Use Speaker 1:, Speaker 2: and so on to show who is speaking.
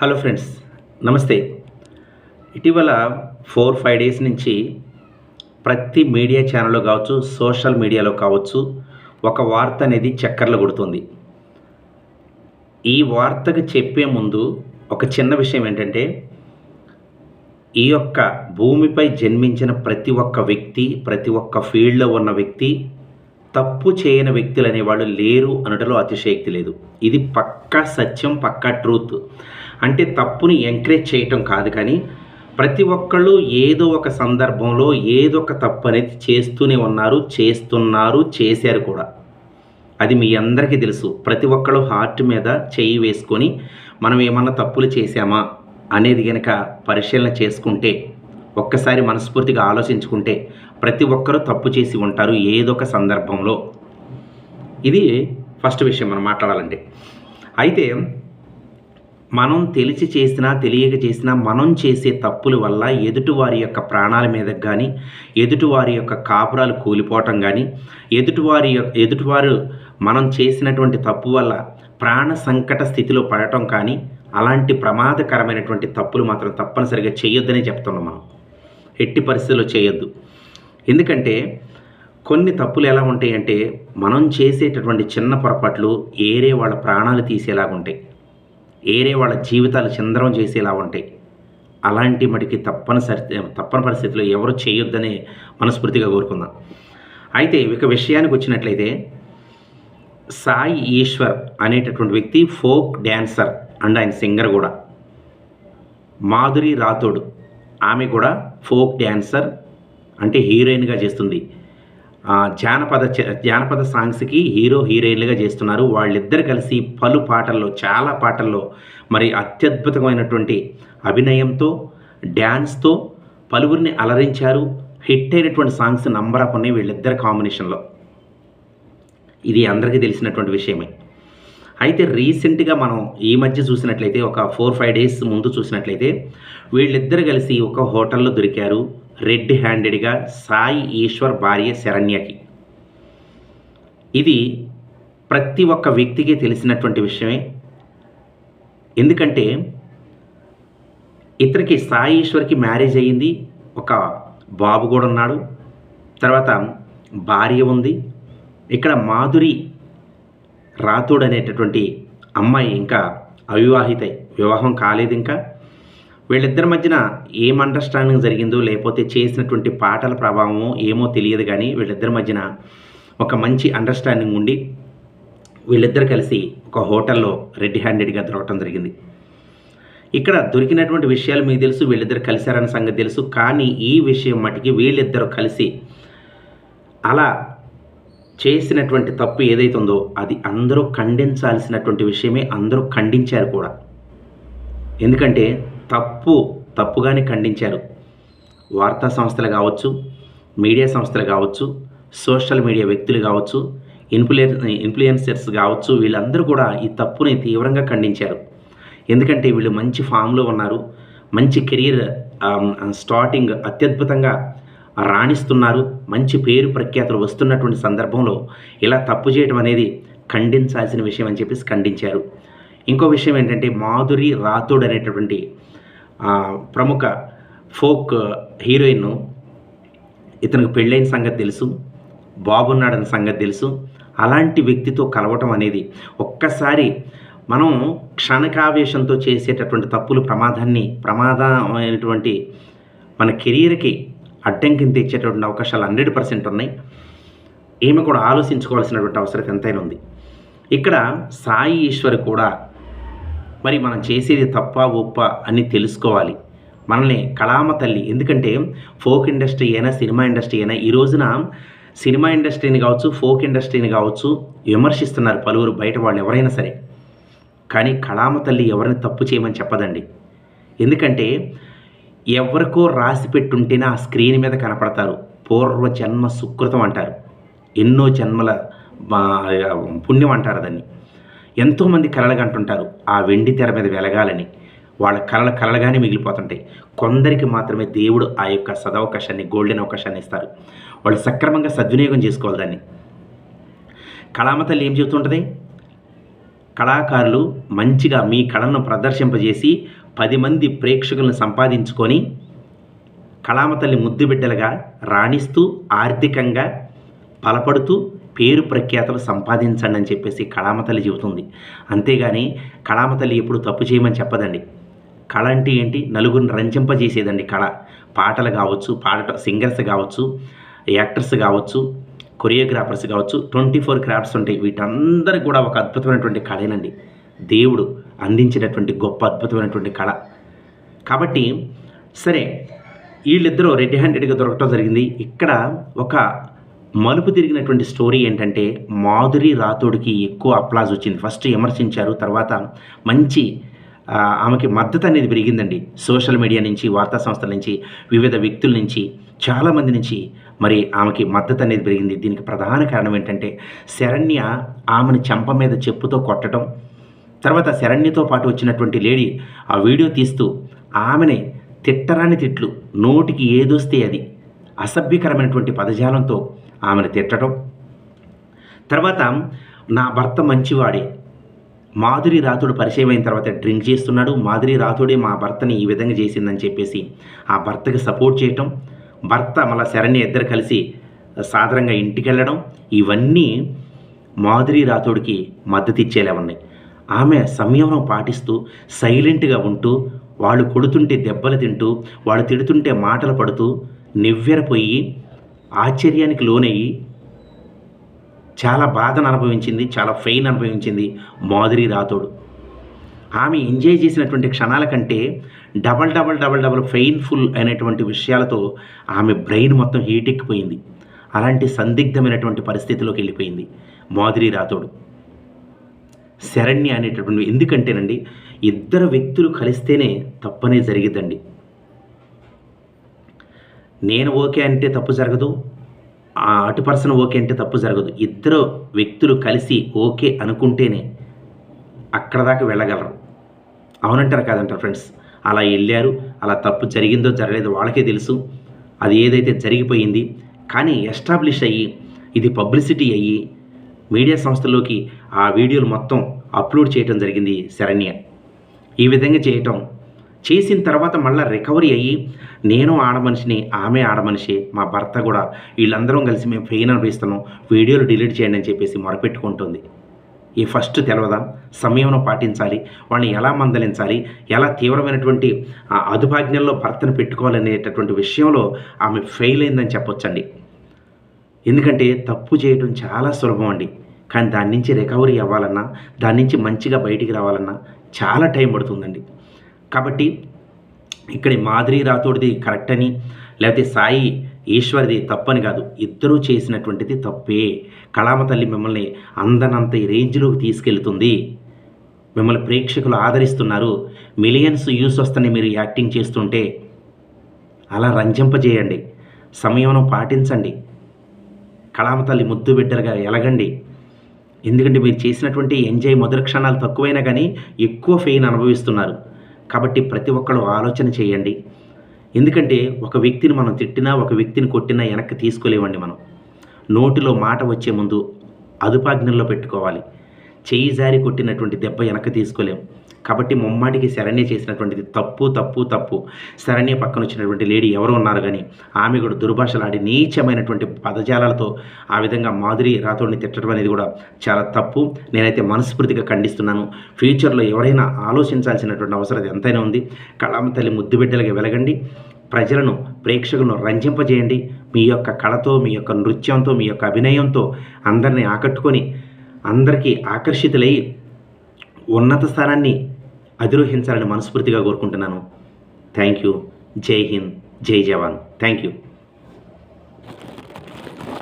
Speaker 1: Hello friends, నమస్తే. ఇటీవల 4-5 days నుంచి ప్రతి మీడియా ఛానల్లో కావచ్చు, సోషల్ మీడియాలో కావచ్చు, ఒక వార్త అనేది చక్కర్లు కొడుతుంది. ఈ వార్తకు చెప్పే ముందు ఒక చిన్న విషయం ఏంటంటే, ఈ యొక్క భూమిపై జన్మించిన ప్రతి ఒక్క వ్యక్తి, ప్రతి ఒక్క ఫీల్డ్‌లో ఉన్న వ్యక్తి, తప్పు చేయని వ్యక్తులు అనేవాళ్ళు లేరు అనటంలో అతిశయోక్తి లేదు. ఇది పక్కా సత్యం, పక్కా ట్రూత్. అంటే తప్పుని ఎంకరేజ్ చేయటం కాదు, కానీ ప్రతి ఒక్కళ్ళు ఏదో ఒక సందర్భంలో ఏదో ఒక తప్పు అనేది చేస్తూనే ఉన్నారు, చేస్తున్నారు, చేశారు కూడా. అది మీ అందరికీ తెలుసు. ప్రతి ఒక్కళ్ళు హార్ట్ మీద చెయ్యి వేసుకొని మనం ఏమన్నా తప్పులు చేశామా అనేది గనక పరిశీలన చేసుకుంటే, ఒక్కసారి మనస్ఫూర్తిగా ఆలోచించుకుంటే ప్రతి ఒక్కరూ తప్పు చేసి ఉంటారు ఏదో ఒక సందర్భంలో. ఇది ఫస్ట్ విషయం మనం మాట్లాడాలంటే. అయితే మనం తెలిసి చేసినా, తెలియక చేసినా మనం చేసే తప్పుల వల్ల ఎదుటివారి యొక్క ప్రాణాల మీదకి కానీ, ఎదుటివారి యొక్క కాపురాలు కూలిపోవటం కానీ, ఎదుటివారు మనం చేసినటువంటి తప్పు వల్ల ప్రాణ సంకట స్థితిలో పడటం కానీ, అలాంటి ప్రమాదకరమైనటువంటి తప్పులు మాత్రం తప్పనిసరిగా చేయొద్దనే చెప్తున్నాం మనం. ఎట్టి పరిస్థితుల్లో చేయొద్దు. ఎందుకంటే కొన్ని తప్పులు ఎలా ఉంటాయంటే, మనం చేసేటటువంటి చిన్న పొరపాట్లు ఏరే వాళ్ళ ప్రాణాలు తీసేలాగా ఉంటాయి, ఏరే వాళ్ళ జీవితాలు చిందరం చేసేలా ఉంటాయి. అలాంటి మటుకి తప్పని పరిస్థితిలో ఎవరు చేయొద్దని మనస్ఫూర్తిగా కోరుకుందాం. అయితే ఇక విషయానికి వచ్చినట్లయితే, సాయి ఈశ్వర్ అనేటటువంటి వ్యక్తి ఫోక్ డ్యాన్సర్ అండ్ ఆయన సింగర్ కూడా. మాధురి రాథోడ్ ఆమె కూడా ఫోక్ డ్యాన్సర్, అంటే హీరోయిన్గా చేస్తుంది. జానపద సాంగ్స్కి హీరోయిన్లుగా చేస్తున్నారు. వాళ్ళిద్దరు కలిసి పలు పాటల్లో, చాలా పాటల్లో మరి అత్యద్భుతమైనటువంటి అభినయంతో, డ్యాన్స్తో పలువురిని అలరించారు. హిట్ అయినటువంటి సాంగ్స్ నంబర్ ఆఫ్ ఉన్నాయి వీళ్ళిద్దరి కాంబినేషన్లో. ఇది అందరికీ తెలిసినటువంటి విషయమే. అయితే రీసెంట్గా మనం ఈ మధ్య చూసినట్లయితే, ఒక 4-5 డేస్ ముందు చూసినట్లయితే, వీళ్ళిద్దరు కలిసి ఒక హోటల్లో దొరికారు రెడ్ హ్యాండెడ్గా సాయి ఈశ్వర్ భార్య శరణ్యకి. ఇది ప్రతి ఒక్క వ్యక్తికి తెలిసినటువంటి విషయమే. ఎందుకంటే ఇతనికి సాయి ఈశ్వర్కి మ్యారేజ్ అయ్యింది, ఒక బాబు కూడా ఉన్నాడు, తర్వాత భార్య ఉంది. ఇక్కడ మాధురి రాథోడ్ అనేటటువంటి అమ్మాయి ఇంకా అవివాహిత, వివాహం కాలేదు ఇంకా. వీళ్ళిద్దరి మధ్యన ఏం అండర్స్టాండింగ్ జరిగిందో, లేకపోతే చేసినటువంటి పాటల ప్రభావమో ఏమో తెలియదు, కానీ వీళ్ళిద్దరి మధ్యన ఒక మంచి అండర్స్టాండింగ్ ఉండి వీళ్ళిద్దరు కలిసి ఒక హోటల్లో రెడ్ హ్యాండెడ్గా దొరకటం జరిగింది. ఇక్కడ దొరికినటువంటి విషయాలు మీకు తెలుసు, వీళ్ళిద్దరు కలిశారన్న సంగతి తెలుసు. కానీ ఈ విషయం మటుకి వీళ్ళిద్దరూ కలిసి అలా చేసినటువంటి తప్పు ఏదైతే ఉందో అది అందరూ ఖండించాల్సినటువంటి విషయమే. అందరూ ఖండించారు కూడా. ఎందుకంటే తప్పుగానే ఖండించారు. వార్తా సంస్థలు కావచ్చు, మీడియా సంస్థలు కావచ్చు, సోషల్ మీడియా వ్యక్తులు కావచ్చు, ఇన్ఫ్లుయెన్సర్స్ కావచ్చు, వీళ్ళందరూ కూడా ఈ తప్పుని తీవ్రంగా ఖండించారు. ఎందుకంటే వీళ్ళు మంచి ఫామ్లో ఉన్నారు, మంచి కెరీర్ స్టార్టింగ్ అత్యద్భుతంగా రాణిస్తున్నారు, మంచి పేరు ప్రఖ్యాతులు వస్తున్నటువంటి సందర్భంలో ఇలా తప్పు చేయడం అనేది ఖండించాల్సిన విషయం అని చెప్పేసి ఖండించారు. ఇంకో విషయం ఏంటంటే, మాధురి రాథోడ్ అనేటటువంటి ప్రముఖ ఫోక్ హీరోయిన్, ఇతనికి పెళ్ళైన సంగతి తెలుసు, బాబున్నాడన్న సంగతి తెలుసు. అలాంటి వ్యక్తితో కలవటం అనేది, ఒక్కసారి మనం క్షణికావేశంతో చేసేటటువంటి తప్పులు ప్రమాదమైనటువంటి మన కెరీర్కి అడ్డంకిని తెచ్చేటటువంటి అవకాశాలు 100% ఉన్నాయి. ఏమి కూడా ఆలోచించుకోవాల్సినటువంటి అవసరం ఎంతైనా ఉంది. ఇక్కడ సాయి ఈశ్వర్ కూడా మరి మనం చేసేది తప్ప ఒప్ప అని తెలుసుకోవాలి. మనల్ని కళామ తల్లి, ఎందుకంటే ఫోక్ ఇండస్ట్రీ అయినా, సినిమా ఇండస్ట్రీ అయినా, ఈ రోజున సినిమా ఇండస్ట్రీని కావచ్చు, ఫోక్ ఇండస్ట్రీని కావచ్చు విమర్శిస్తున్నారు పలువురు బయట వాళ్ళు ఎవరైనా సరే. కానీ కళామ తల్లి ఎవరిని తప్పు చేయమని చెప్పదండి. ఎందుకంటే ఎవరికో రాసి పెట్టుంటేనే ఆ స్క్రీన్ మీద కనపడతారు. పూర్వ జన్మ సుకృతం అంటారు, ఎన్నో జన్మల పుణ్యం అంటారు దాన్ని. ఎంతోమంది కలలుగా అంటుంటారు ఆ వెండి తెర మీద వెలగాలని. వాళ్ళ కలలుగానే మిగిలిపోతుంటాయి. కొందరికి మాత్రమే దేవుడు ఆ యొక్క సదవకాశాన్ని, గోల్డెన్ అవకాశాన్ని ఇస్తారు. వాళ్ళు సక్రమంగా సద్వినియోగం చేసుకోవాలి దాన్ని. కళామ తల్లి ఏం చెబుతుంటుంది? కళాకారులు మంచిగా మీ కళను ప్రదర్శింపజేసి 10 మంది ప్రేక్షకులను సంపాదించుకొని కళామ తల్లి ముద్దు బిడ్డలుగా రాణిస్తూ ఆర్థికంగా బలపడుతూ పేరు ప్రఖ్యాతలు సంపాదించండి అని చెప్పేసి కళామ తల్లి చెబుతుంది. అంతేగాని కళామ తల్లి ఎప్పుడు తప్పు చేయమని చెప్పదండి. కళ అంటే ఏంటి? నలుగురిని రంజింపజేసేదండి కళ. పాటలు కావచ్చు, సింగర్స్ కావచ్చు, యాక్టర్స్ కావచ్చు, కొరియోగ్రాఫర్స్ కావచ్చు, 24 క్రాఫ్ట్స్ ఉంటాయి. వీటందరికీ కూడా ఒక అద్భుతమైనటువంటి కళేనండి, దేవుడు అందించినటువంటి గొప్ప అద్భుతమైనటువంటి కళ. కాబట్టి సరే, వీళ్ళిద్దరూ రెడ్ హ్యాండెడ్గా దొరకటం జరిగింది. ఇక్కడ ఒక మలుపు తిరిగినటువంటి స్టోరీ ఏంటంటే, మాధురి రాథోడ్కి ఎక్కువ అప్లాజ్ వచ్చింది. ఫస్ట్ విమర్శించారు, తర్వాత మంచి ఆమెకి మద్దతు అనేది పెరిగిందండి. సోషల్ మీడియా నుంచి, వార్తా సంస్థల నుంచి, వివిధ వ్యక్తుల నుంచి, చాలామంది నుంచి మరి ఆమెకి మద్దతు అనేది పెరిగింది. దీనికి ప్రధాన కారణం ఏంటంటే, శరణ్య ఆమెను చెంప మీద చెప్పుతో కొట్టడం, తర్వాత శరణ్యతో పాటు వచ్చినటువంటి లేడీ ఆ వీడియో తీస్తూ ఆమెని తిట్టరాని తిట్లు, నోటికి ఏదొస్తే అది అసభ్యకరమైనటువంటి పదజాలంతో ఆమెను తిట్టడం, తర్వాత నా భర్త మంచివాడే, మాధురి రాథోడ్ పరిచయం అయిన తర్వాత డ్రింక్ చేస్తున్నాడు, మాధురి రాథోడే మా భర్తని ఈ విధంగా చేసిందని చెప్పేసి ఆ భర్తకి సపోర్ట్ చేయటం, భర్త మళ్ళీ శరణ్య ఇద్దరు కలిసి సాధారణంగా ఇంటికి వెళ్ళడం, ఇవన్నీ మాధురి రాథోడ్కి మద్దతు ఇచ్చేలా ఉన్నాయి. ఆమె సంయమనం పాటిస్తూ సైలెంట్గా ఉంటూ, వాళ్ళు కొడుతుంటే దెబ్బలు తింటూ, వాళ్ళు తిడుతుంటే మాటలు పడుతూ నివ్వెరపోయి ఆశ్చర్యానికి లోనయ్యి చాలా బాధను అనుభవించింది, చాలా ఫెయిన్ అనుభవించింది మాధురి రాథోడ్. ఆమె ఎంజాయ్ చేసినటువంటి క్షణాల కంటే డబల్ పెయిన్ఫుల్ అయినటువంటి విషయాలతో ఆమె బ్రెయిన్ మొత్తం హీట్ ఎక్కిపోయింది. అలాంటి సందిగ్ధమైనటువంటి పరిస్థితిలోకి వెళ్ళిపోయింది మాధురి రాథోడ్. శరణ్య అనేటటువంటి, ఎందుకంటేనండి ఇద్దరు వ్యక్తులు కలిస్తేనే తప్పనే జరిగిద్దండి. నేను ఓకే అంటే తప్పు జరగదు, అటు పర్సన్ ఓకే అంటే తప్పు జరగదు. ఇద్దరు వ్యక్తులు కలిసి ఓకే అనుకుంటేనే అక్కడ దాకా వెళ్ళగలరు. అవునంటారు కాదంటారు ఫ్రెండ్స్? అలా వెళ్ళారు, అలా తప్పు జరిగిందో జరగలేదో వాళ్ళకే తెలుసు. అది ఏదైతే జరిగిపోయింది, కానీ ఎస్టాబ్లిష్ అయ్యి ఇది పబ్లిసిటీ అయ్యి మీడియా సంస్థల్లోకి ఆ వీడియోలు మొత్తం అప్లోడ్ చేయడం జరిగింది శరణ్య. ఈ విధంగా చేసిన తర్వాత మళ్ళీ రికవరీ అయ్యి, నేను ఆడమనిషిని, ఆమె ఆడమనిషి, మా భర్త కూడా, వీళ్ళందరం కలిసి మేము పెయిన్ అనుభవిస్తున్నాం, వీడియోలు డిలీట్ చేయండి అని చెప్పేసి మొరపెట్టుకుంటుంది. ఈ ఫస్ట్ తెలవదా? సంయమనం పాటించాలి, వాళ్ళని ఎలా మందలించాలి, ఎలా తీవ్రమైనటువంటి అదుపాజ్ఞల్లో భర్తను పెట్టుకోవాలనేటటువంటి విషయంలో ఆమె ఫెయిల్ అయిందని చెప్పొచ్చండి. ఎందుకంటే తప్పు చేయడం చాలా సులభం అండి, కానీ దాని నుంచి రికవరీ అవ్వాలన్నా, దాని నుంచి మంచిగా బయటికి రావాలన్నా చాలా టైం పడుతుందండి. కాబట్టి ఇక్కడ మాధురి రాథోడ్ది కరెక్ట్ అని, లేకపోతే సాయి ఈశ్వర్ది తప్పని కాదు, ఇద్దరూ చేసినటువంటిది తప్పే. కళామ తల్లి మిమ్మల్ని అందనంత రేంజ్లోకి తీసుకెళ్తుంది, మిమ్మల్ని ప్రేక్షకులు ఆదరిస్తున్నారు, మిలియన్స్ వ్యూస్ వస్తాయి మీరు యాక్టింగ్ చేస్తుంటే. అలా రంజింపజేయండి, సంయమనం పాటించండి, కళామ తల్లి ముద్దు బిడ్డలుగా ఎలగండి. ఎందుకంటే మీరు చేసినటువంటి ఎంజాయ్ మొదటి క్షణాలు తక్కువైనా కానీ ఎక్కువ ఫెయిన్ అనుభవిస్తున్నారు. కాబట్టి ప్రతి ఒక్కరు ఆలోచన చేయండి. ఎందుకంటే ఒక వ్యక్తిని మనం తిట్టినా, ఒక వ్యక్తిని కొట్టినా వెనక్కి తీసుకోలేమండి. మనం నోటిలో మాట వచ్చే ముందు అదుపాజ్ఞల్లో పెట్టుకోవాలి. చేయి జారి కొట్టినటువంటి దెబ్బ వెనక్కి తీసుకోలేం. కాబట్టి ముమ్మాటికి శరణ్య చేసినటువంటిది తప్పు. శరణ్య పక్కన వచ్చినటువంటి లేడీ ఎవరు ఉన్నారు కానీ ఆమె కూడా దుర్భాషలాడి నీచమైనటువంటి పదజాలాలతో ఆ విధంగా మాధురి రాథోడ్ని తిట్టడం అనేది కూడా చాలా తప్పు. నేనైతే మనస్ఫూర్తిగా ఖండిస్తున్నాను. ఫ్యూచర్లో ఎవరైనా ఆలోచించాల్సినటువంటి అవసరం ఎంతైనా ఉంది. కళామ తల్లి ముద్దు బిడ్డలుగా వెలగండి, ప్రజలను, ప్రేక్షకులను రంజింపజేయండి. మీ యొక్క కళతో, మీ యొక్క నృత్యంతో, మీ యొక్క అభినయంతో అందరినీ ఆకట్టుకొని, అందరికీ ఆకర్షితులై ఉన్నత స్థానాన్ని అధిరోహించాలని మనస్ఫూర్తిగా కోరుకుంటున్నాను. Thank you. జై హింద్, జై జవాన్. Thank you.